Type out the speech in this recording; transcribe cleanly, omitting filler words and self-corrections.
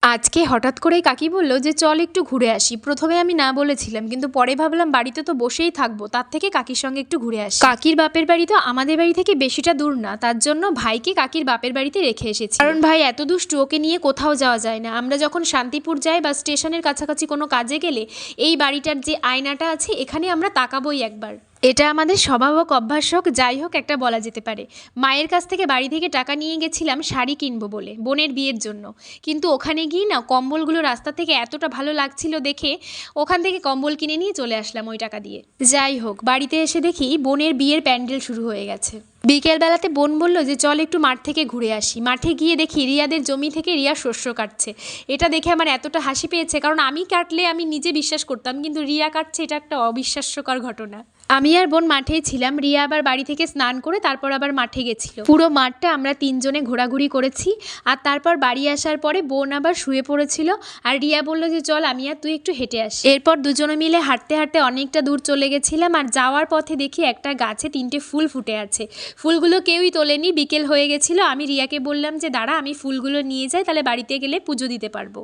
আজকে হঠাৎ করেই কাকি বলল যে চল একটু ঘুরে আসি। প্রথমে আমি না বলেছিলাম, কিন্তু পরে ভাবলাম বাড়িতে তো বসেই থাকবো, তার থেকে কাকির সঙ্গে একটু ঘুরে আসি। কাকির বাপের বাড়ি তো আমাদের বাড়ি থেকে বেশিটা দূর না, তার জন্য ভাইকে কাকির বাপের বাড়িতে রেখে এসেছি। কারণ ভাই এত দুষ্টু, ওকে নিয়ে কোথাও যাওয়া যায় না। আমরা যখন শান্তিপুর যাই বা স্টেশনের কাছাকাছি কোনো কাজে গেলে এই বাড়িটার যে আয়নাটা আছে এখানে আমরা তাকাবোই একবার। এটা আমাদের স্বভাব হোক অভ্যাস হোক যাই হোক একটা বলা যেতে পারে। মায়ের কাছ থেকে বাড়ি থেকে টাকা নিয়ে গেছিলাম শাড়ি কিনবো বলে, বোনের বিয়ের জন্য। কিন্তু ওখানে গিয়ে না কম্বলগুলো রাস্তা থেকে এতটা ভালো লাগছিল দেখে ওখান থেকে কম্বল কিনে নিয়ে চলে আসলাম ওই টাকা দিয়ে। যাই হোক, বাড়িতে এসে দেখি বোনের বিয়ের প্যান্ডেল শুরু হয়ে গেছে। বিকেলবেলাতে বোন বলল যে চল একটু মাঠ থেকে ঘুরে আসি। মাঠে গিয়ে দেখি রিয়াদের জমি থেকে রিয়া শস্য কাটছে। এটা দেখে আমার এতটা হাসি পেয়েছে, কারণ আমি কাটলে আমি নিজে বিশ্বাস করতাম, কিন্তু রিয়া কাটছে, এটা একটা অবিশ্বাস্যকর ঘটনা। আমি আর বোন মাঠেই ছিলাম। রিয়া আবার বাড়ি থেকে স্নান করে তারপর আবার মাঠে গেছিল। পুরো মাঠটা আমরা তিনজনে ঘোরাঘুরি করেছি। আর তারপর বাড়ি আসার পরে বোন আবার শুয়ে পড়েছিল, আর রিয়া বলল যে চল আমি আর তুই একটু হেঁটে আসি। এরপর দুজনে মিলে হাঁটতে হাঁটতে অনেকটা দূর চলে গেছিলাম। আর যাওয়ার পথে দেখি একটা গাছে 3টে ফুল ফুটে আছে। ফুলগুলো কেউই তোলেনি, বিকেল হয়ে গেছিল। আমি রিয়াকে বললাম যে দাঁড়া, আমি ফুলগুলো নিয়ে যাই, তাহলে বাড়িতে গেলে পুজো দিতে পারবো।